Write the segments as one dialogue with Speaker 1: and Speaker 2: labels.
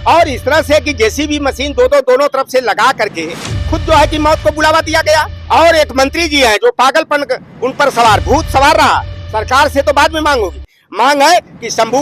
Speaker 1: और इस तरह से कि जेसीबी मशीन दोनों तरफ से लगा करके खुद जो है कि मौत को बुलावा दिया गया। और एक मंत्री जी हैं जो पागलपन उन पर सवार भूत सवार रहा। सरकार से तो बाद में मांग होगी। मांग है कि शंभू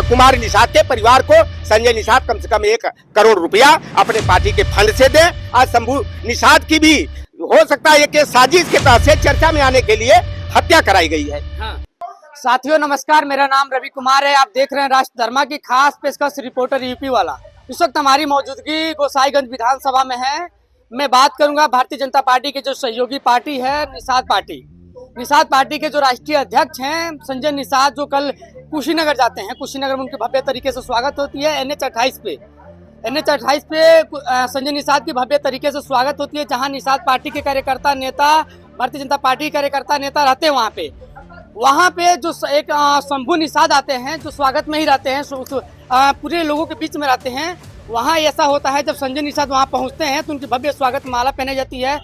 Speaker 1: कुमार निषाद के परिवार को संजय निषाद कम से कम 1 करोड़ रुपया अपने पार्टी के फंड से दे। आज शंभू निषाद की भी हो सकता है कि साजिश के तहत से चर्चा में आने के लिए हत्या कराई गई है।
Speaker 2: हाँ। साथियों नमस्कार, मेरा नाम रवि कुमार है। आप देख रहे हैं राष्ट्र धर्मा की खास पेशकश रिपोर्टर यूपी वाला। इस वक्त हमारी मौजूदगी गोसाईगंज विधानसभा में है। मैं बात करूंगा भारतीय जनता पार्टी के जो सहयोगी पार्टी है निषाद पार्टी। निषाद पार्टी के जो राष्ट्रीय अध्यक्ष हैं संजय निषाद, जो कल कुशीनगर जाते हैं। कुशीनगर में उनके भव्य तरीके से स्वागत होती है। NH 28 पे संजय निषाद की भव्य तरीके से स्वागत होती है, जहां निषाद पार्टी के कार्यकर्ता नेता, भारतीय जनता पार्टी के कार्यकर्ता नेता रहते हैं। वहाँ पे जो एक शंभू निषाद आते हैं, जो स्वागत में ही रहते हैं, पूरे लोगों के बीच में रहते हैं। वहाँ ऐसा होता है जब संजय निषाद वहाँ पहुँचते हैं तो उनकी भव्य स्वागत माला पहनाई जाती है,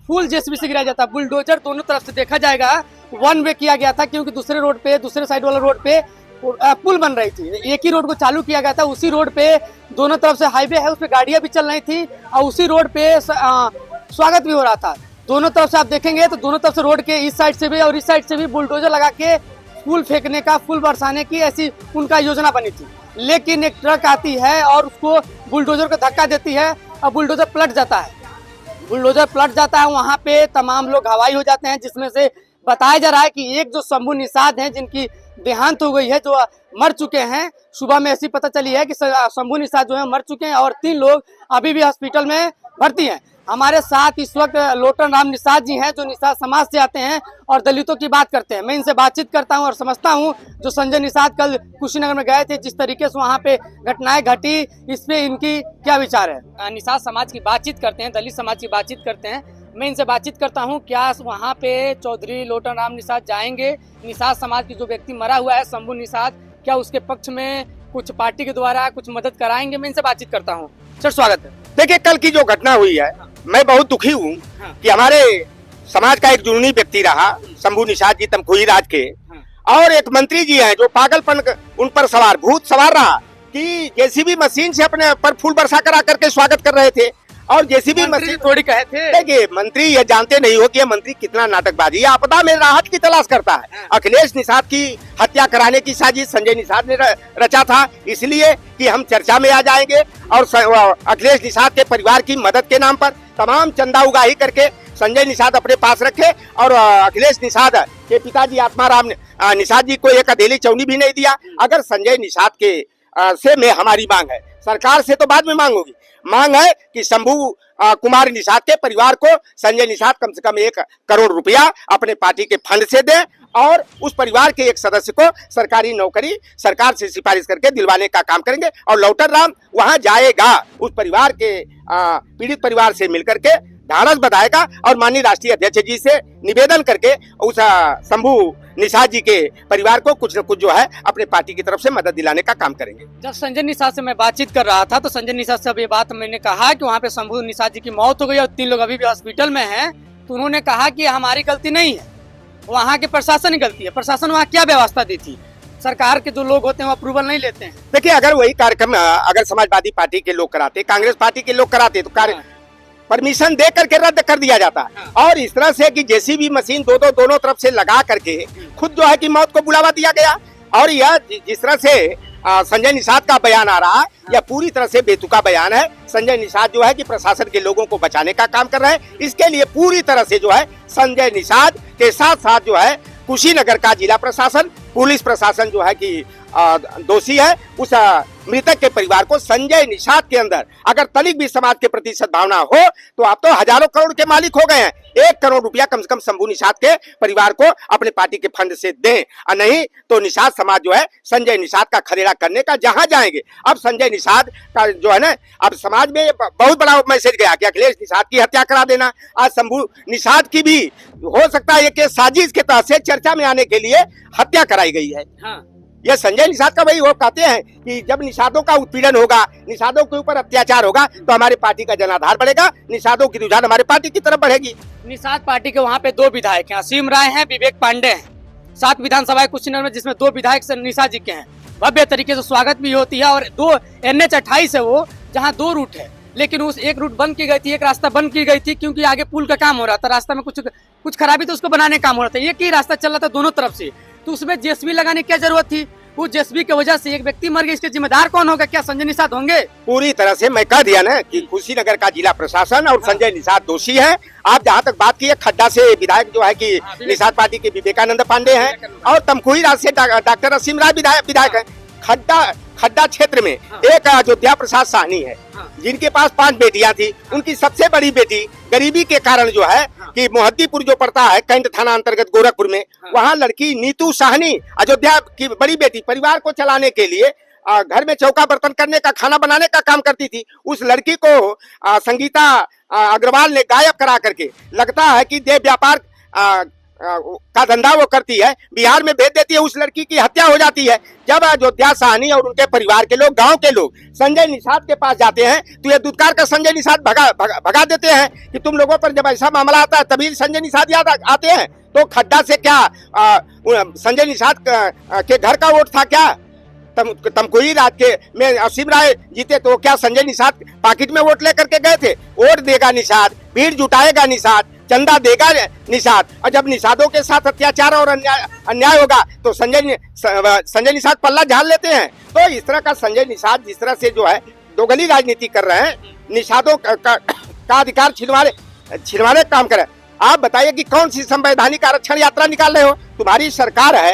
Speaker 2: फूल जेसीबी से गिराया जाता है। बुलडोजर दोनों तरफ से देखा जाएगा 1 वे किया गया था, क्योंकि दूसरे साइड वाला रोड पे पुल बन रही थी। एक ही रोड को चालू किया गया था। उसी रोड पे दोनों तरफ से हाईवे है, उस पर गाड़ियां भी चल रही थी और उसी रोड पे स्वागत भी हो रहा था। दोनों तरफ से आप देखेंगे तो दोनों तरफ से रोड के इस साइड से भी और इस साइड से भी बुलडोजर लगा के फूल फेंकने का, फूल बरसाने की ऐसी उनका योजना बनी थी। लेकिन एक ट्रक आती है और उसको बुलडोजर को धक्का देती है और बुलडोजर पलट जाता है। वहाँ पे तमाम लोग घायल हो जाते हैं, जिसमें से बताया जा रहा है कि एक जो शंभू निषाद हैं जिनकी देहांत हो गई है, जो मर चुके हैं। सुबह में ऐसी पता चली है कि शंभू निषाद जो है मर चुके हैं और 3 लोग अभी भी हॉस्पिटल में भर्ती हैं। हमारे साथ इस वक्त लोटन राम निषाद जी हैं, जो निषाद समाज से आते हैं और दलितों की बात करते हैं। मैं इनसे बातचीत करता हूं और समझता हूं जो संजय निषाद कल कुशीनगर में गए थे, जिस तरीके से वहां पे घटनाएं घटी, इस पे इनकी क्या विचार है। निषाद समाज की बातचीत करते हैं, दलित समाज की बातचीत करते हैं। मैं इनसे बातचीत करता हूं, क्या वहां पे चौधरी लोटन राम निषाद जाएंगे? निषाद समाज की जो व्यक्ति मरा हुआ है शंभू निषाद, क्या उसके पक्ष में कुछ पार्टी के द्वारा कुछ मदद कराएंगे? मैं इनसे बातचीत करता हूँ। सर स्वागत है।
Speaker 1: देखिए, कल की जो घटना हुई है, मैं बहुत दुखी हूँ कि हमारे समाज का एक जुनूनी व्यक्ति रहा शंभू निषाद जी तमकुही राज के, और एक मंत्री जी हैं जो पागलपन उन पर सवार भूत सवार रहा कि जेसीबी मशीन से अपने पर फूल बरसा कर आकर के स्वागत कर रहे थे। और जेसीबी मशीन
Speaker 2: थोड़ी कहे थे।
Speaker 1: देखिए, मंत्री ये जानते नहीं हो कि मंत्री कितना नाटकबाजी, आपदा में राहत की तलाश करता है। अखिलेश निषाद की हत्या कराने की साजिश संजय निषाद ने रचा था, इसलिए कि हम चर्चा में आ जाएंगे और अखिलेश निषाद के परिवार की मदद के नाम पर तमाम चंदा उगाही करके संजय निषाद अपने पास रखे और अखिलेश निषाद के पिताजी आत्माराम निषाद जी को एक अधेली चौनी भी नहीं दिया। अगर संजय निषाद के से में हमारी मांग है, सरकार से तो बाद में मांग होगी। मांग है कि शंभू कुमार निषाद के परिवार को संजय निषाद कम से कम 1 करोड़ रुपया अपने पार्टी के फंड से दे और उस परिवार के एक सदस्य को सरकारी नौकरी सरकार से सिफारिश करके दिलवाने का काम करेंगे। और लोटन राम वहां जाएगा, उस परिवार के पीड़ित परिवार से मिलकर के ढाढ़स बधाएगा और माननीय राष्ट्रीय अध्यक्ष जी से निवेदन करके उस शंभू निषाद जी के परिवार को कुछ न कुछ जो है अपने पार्टी की तरफ से मदद दिलाने का काम करेंगे।
Speaker 2: जब संजय निषाद से मैं बातचीत कर रहा था तो संजय निषाद से अब ये बात मैंने कहा कि वहाँ पे शंभू निषाद जी की मौत हो गई और 3 लोग अभी भी हॉस्पिटल में हैं, तो उन्होंने कहा कि हमारी गलती नहीं है, वहाँ के प्रशासन की गलती है। प्रशासन वहाँ क्या व्यवस्था दी थी? सरकार के जो लोग होते हैं वो अप्रूवल नहीं लेते हैं।
Speaker 1: देखिए, अगर वही कार्यक्रम अगर समाजवादी पार्टी के लोग कराते, कांग्रेस पार्टी के लोग कराते तो परमिशन दे करके रद्द कर दिया जाता है। और इस तरह से कि जेसीबी मशीन दोनों तरफ से लगा करके खुद जो है कि मौत को बुलावा दिया गया। और यह जिस तरह से संजय निषाद का बयान आ रहा है, यह पूरी तरह से बेतुका बयान है। संजय निषाद जो है कि प्रशासन के लोगों को बचाने का काम कर रहे हैं, इसके लिए पूरी तरह से जो है संजय निषाद के साथ साथ जो है कुशीनगर का जिला प्रशासन, पुलिस प्रशासन जो है कि दोषी है। उस मृतक के परिवार को संजय निषाद के अंदर अगर तनिक भी समाज के प्रति सद्भावना हो तो आप तो हजारों करोड़ के मालिक हो गए हैं। 1 करोड़ रुपया कम से कम शंभू निषाद के परिवार को अपने पार्टी के फंड से दें, और नहीं तो निषाद समाज जो है संजय निषाद का खदेड़ा करने का जहां जाएंगे। अब संजय निषाद का जो है ना, अब समाज में बहुत बड़ा मैसेज गया कि अखिलेश निषाद की हत्या करा देना। आज शंभू निषाद की भी हो सकता है कि साजिश के तहत से चर्चा में आने के लिए हत्या कराई गई है। यह संजय निषाद का वही वो कहते हैं कि जब निषादों का उत्पीड़न होगा, निषादों के ऊपर अत्याचार होगा तो हमारे पार्टी का जनाधार बढ़ेगा, निषादों की रुझान हमारे पार्टी की तरफ बढ़ेगी।
Speaker 2: निषाद पार्टी के वहाँ पे 2 विधायक हैं, असीम राय हैं, विवेक पांडे हैं। 7 विधानसभा कुशीनगर में, जिसमें 2 विधायक निषाद जी के हैं। भव्य तरीके से स्वागत भी होती है। और दो NH-28 है वो, जहाँ 2 रूट है, लेकिन उस एक रूट बंद की गई थी, एक रास्ता बंद की गई थी क्योंकि आगे पुल का काम हो रहा था, रास्ता में कुछ खराबी तो उसको बनाने का काम हो रहा था। एक ही रास्ता चल रहा था दोनों तरफ से, तो उसमें जेसीबी लगाने की क्या जरूरत थी? उस जेसीबी की वजह से एक व्यक्ति मर गया, इसके जिम्मेदार कौन होगा? क्या संजय निषाद होंगे?
Speaker 1: पूरी तरह से मैं कह दिया ना कि कुशीनगर का जिला प्रशासन और संजय निषाद दोषी है। आप जहाँ तक बात की है, खड्डा से विधायक जो है कि निषाद पार्टी के विवेकानंद पांडे हैं और तमकुही राज से डॉक्टर असीम राय विधायक है। खड्डा क्षेत्र में एक अयोध्या प्रसाद साहनी है, जिनके पास 5 बेटियां थी। उनकी सबसे बड़ी बेटी गरीबी के कारण जो है कि मोहद्दीपुर जो पड़ता है कैंट थाना अंतर्गत गोरखपुर में, वहाँ लड़की नीतू साहनी, अयोध्या की बड़ी बेटी, परिवार को चलाने के लिए घर में चौका बर्तन करने का, खाना बनाने का काम करती थी। उस लड़की को संगीता अग्रवाल ने गायब करा करके, लगता है कि देह व्यापार का धंधा वो करती है, बिहार में भेज देती है। उस लड़की की हत्या हो जाती है। जब अयोध्या साहनी और उनके परिवार के लोग, गांव के लोग संजय निषाद के पास जाते हैं तो ये दुत्कार कर संजय निषाद भगा देते हैं कि तुम लोगों पर जब ऐसा मामला आता है तभी संजय निषाद याद आते हैं। तो खड्डा से क्या संजय निषाद के घर का वोट था क्या? तमकुही राज के में असीम राय जीते तो क्या संजय निषाद पाकिट में वोट लेकर के गए थे? वोट देगा निषाद, भीड़ जुटाएगा निषाद, चंदा देगा निषाद, और जब निषादों के साथ अत्याचार और अन्याय होगा तो संजय निषाद पल्ला झाड़ लेते हैं। तो इस तरह का संजय निषाद जिस तरह से जो है दोगली राजनीति कर रहे हैं, निषादों का अधिकार छिनवाने का काम कर रहे हैं। आप बताइए कि कौन सी संवैधानिक आरक्षण यात्रा निकाल रहे हो? तुम्हारी सरकार है,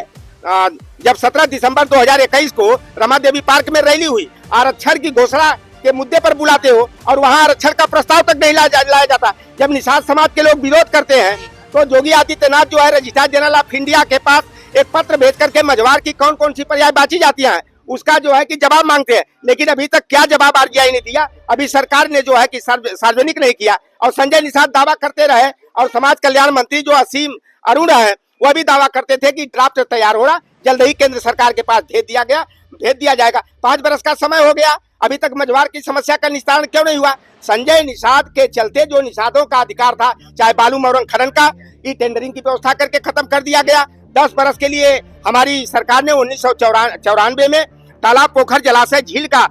Speaker 1: जब 17 दिसंबर 2021 को रमा देवी पार्क में रैली हुई, आरक्षण की घोषणा के मुद्दे पर बुलाते हो और वहां आरक्षण का प्रस्ताव तक नहीं लाया जाता। जब निषाद समाज के लोग विरोध करते हैं तो योगी आदित्यनाथ जो है रजिस्ट्रार जनरल ऑफ इंडिया के पास एक पत्र भेज करके मझवार की कौन कौन सी पर्याय बांची जाती हैं उसका जो है कि जवाब मांगते हैं। लेकिन अभी तक क्या जवाब आरबीआई ने दिया? अभी सरकार ने जो है कि सार्वजनिक नहीं किया। और संजय निषाद दावा करते रहे, और समाज कल्याण मंत्री जो असीम अरुण है वह भी दावा करते थे कि ड्राफ्ट तैयार हो रहा, जल्द ही केंद्र सरकार के पास भेज दिया जाएगा। 5 बरस का समय हो गया, अभी तक मझवार की समस्या का निस्तारण क्यों नहीं हुआ? संजय निषाद के चलते जो निषादों का अधिकार था, चाहे बालू मौरंग खनन का, ई टेंडरिंग की व्यवस्था करके खत्म कर दिया गया। 10 बरस के लिए हमारी सरकार ने 1994 में तालाब, पोखर, जलाशय, झील का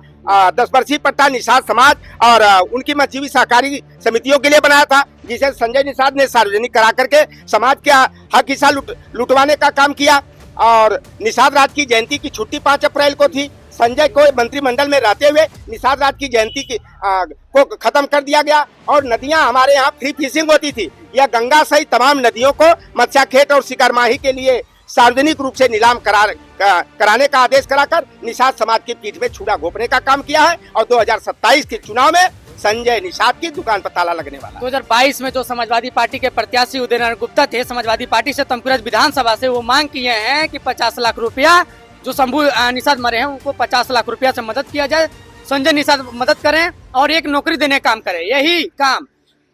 Speaker 1: 10 वर्षीय पट्टा निषाद समाज और उनकी मजहबी सहकारी समितियों के लिए बनाया था, जिसे संजय निषाद ने सार्वजनिक करा करके समाज का हक हिस्सा लुटवाने का काम किया। और निषाद राज की जयंती की छुट्टी 5 अप्रैल को थी। संजय को मंत्रिमंडल में रहते हुए निषाद राज की जयंती को खत्म कर दिया गया। और नदियां हमारे यहाँ फ्री फिशिंग होती थी, या गंगा सहित तमाम नदियों को मत्स्याखेट और शिकारमाही के लिए सार्वजनिक रूप से नीलाम कराने का आदेश कराकर निषाद समाज की पीठ में छुरा घोंपने का काम किया है। और 2027 के चुनाव में संजय निषाद की दुकान पर ताला लगने वाला।
Speaker 2: 2022 में जो समाजवादी पार्टी के प्रत्याशी उदय नारायण गुप्ता थे, समाजवादी पार्टी से तमकुही विधानसभा से, वो मांग किए हैं कि 50 लाख रुपया जो शंभू निषाद मरे हैं उनको 50 लाख रुपया से मदद किया जाए, संजय निषाद मदद करें और एक नौकरी देने का काम करें।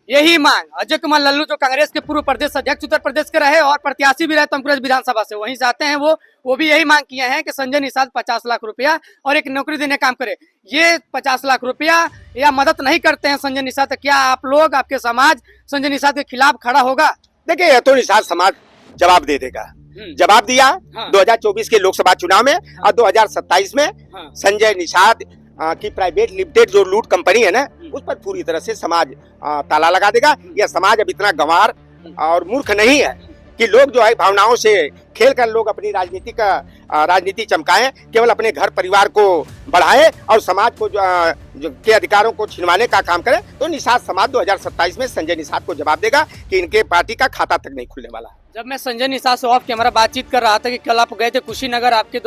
Speaker 2: यही मांग अजय कुमार लल्लू जो कांग्रेस के पूर्व प्रदेश अध्यक्ष उत्तर प्रदेश के रहे और प्रत्याशी भी रहे तमकुही विधानसभा से, वहीं जाते हैं वो भी यही मांग किए हैं कि संजय निषाद 50 लाख रुपया और एक नौकरी देने का काम करे। ये 50 लाख रुपया या मदद नहीं करते हैं संजय निषाद, तो क्या आप लोग, आपके समाज संजय निषाद के खिलाफ खड़ा होगा?
Speaker 1: देखिए, यह तो निषाद समाज जवाब दे देगा। जवाब दिया 2024 के लोकसभा चुनाव में और 2027 में संजय निषाद की प्राइवेट लिमिटेड जो लूट कंपनी है ना, उस पर पूरी तरह से समाज ताला लगा देगा। यह समाज अब इतना गंवार और मूर्ख नहीं है कि लोग जो है भावनाओं से खेल कर लोग अपनी राजनीति चमकाएं, केवल अपने घर परिवार को बढ़ाएं और समाज को जो के अधिकारों को छिनवाने का काम करें। तो निषाद समाज 2027 में संजय निषाद को जवाब देगा कि इनके पार्टी का खाता तक नहीं खुलने वाला।
Speaker 2: जब मैं संजय निषाद से ऑफ कैमरा बातचीत कर रहा था कि कल आप गए थे कुशीनगर, आपके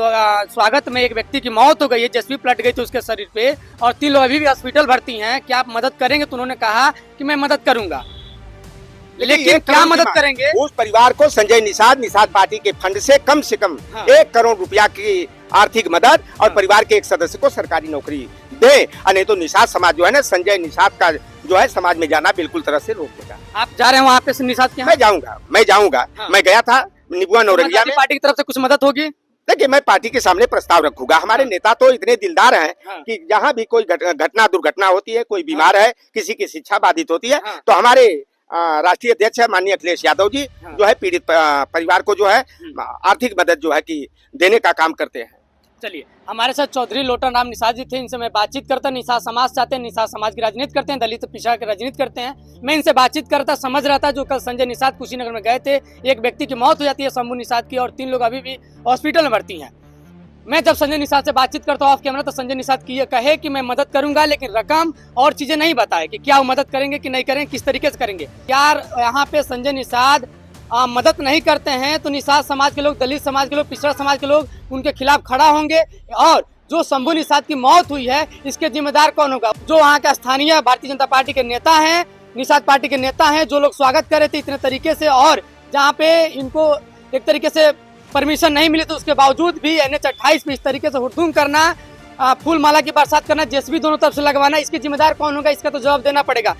Speaker 2: स्वागत में एक व्यक्ति की मौत हो गई है, जेसीबी पलट गई थी उसके शरीर पे और 3 लोग अभी भी हॉस्पिटल भर्ती हैं, क्या आप मदद करेंगे? तो उन्होंने कहा कि मैं मदद करूंगा, लेकिन क्या मदद करेंगे? उस
Speaker 1: परिवार को संजय निषाद पार्टी के फंड से कम 1 करोड़ रुपया की आर्थिक मदद और परिवार के एक सदस्य को सरकारी नौकरी दे, नहीं तो निषाद समाज जो है ना, संजय निषाद का जो है समाज में जाना बिल्कुल तरह से रोक देगा।
Speaker 2: आप जा रहे हैं वहाँ पे निषाद के?
Speaker 1: मैं जाऊंगा। मैं गया था निबुआ नौरंगिया में।
Speaker 2: पार्टी की तरफ से कुछ मदद होगी?
Speaker 1: देखिए, मैं पार्टी के सामने प्रस्ताव रखूंगा। हमारे नेता तो इतने दिलदार हैं कि जहाँ भी कोई दुर्घटना होती है, कोई बीमार है, किसी की शिक्षा बाधित होती है, तो हमारे राष्ट्रीय अध्यक्ष है माननीय अखिलेश यादव जी जो है पीड़ित परिवार को जो है आर्थिक मदद जो है कि देने का काम करते हैं।
Speaker 2: चलिए, हमारे साथ चौधरी लोटन राम निषाद जी थे, इनसे मैं बातचीत करता। निषाद समाज चाहते हैं, निषाद समाज की राजनीति करते हैं, दलित पिछड़ा की राजनीति करते हैं। मैं इनसे बातचीत करता, समझ रहा था जो कल संजय निषाद कुशीनगर में गए थे, एक व्यक्ति की मौत हो जाती है शंभू निषाद की, और 3 लोग अभी भी हॉस्पिटल में भर्ती हैं। मैं जब संजय निषाद से बातचीत करता हूँ ऑफ कैमरा, तो संजय निषाद की ये कहे कि मैं मदद करूंगा, लेकिन रकम और चीजें नहीं बताए कि क्या वो मदद करेंगे कि नहीं करेंगे, किस तरीके से करेंगे। यार यहाँ पे संजय निषाद मदद नहीं करते हैं तो निषाद समाज के लोग, दलित समाज के लोग, पिछड़ा समाज के लोग उनके खिलाफ खड़ा होंगे। और जो शंभू निषाद की मौत हुई है इसके जिम्मेदार कौन होगा? जो वहाँ के स्थानीय भारतीय जनता पार्टी के नेता हैं, निषाद पार्टी के नेता हैं, जो लोग स्वागत कर रहे थे इतने तरीके से, और जहाँ पे इनको एक तरीके से परमिशन नहीं मिली तो उसके बावजूद भी NH-28 पे इस तरीके से हुड़दुम करना, फूल माला की बरसात करना, जेसीबी दोनों तरफ से लगवाना, इसके जिम्मेदार कौन होगा? इसका तो जवाब देना पड़ेगा।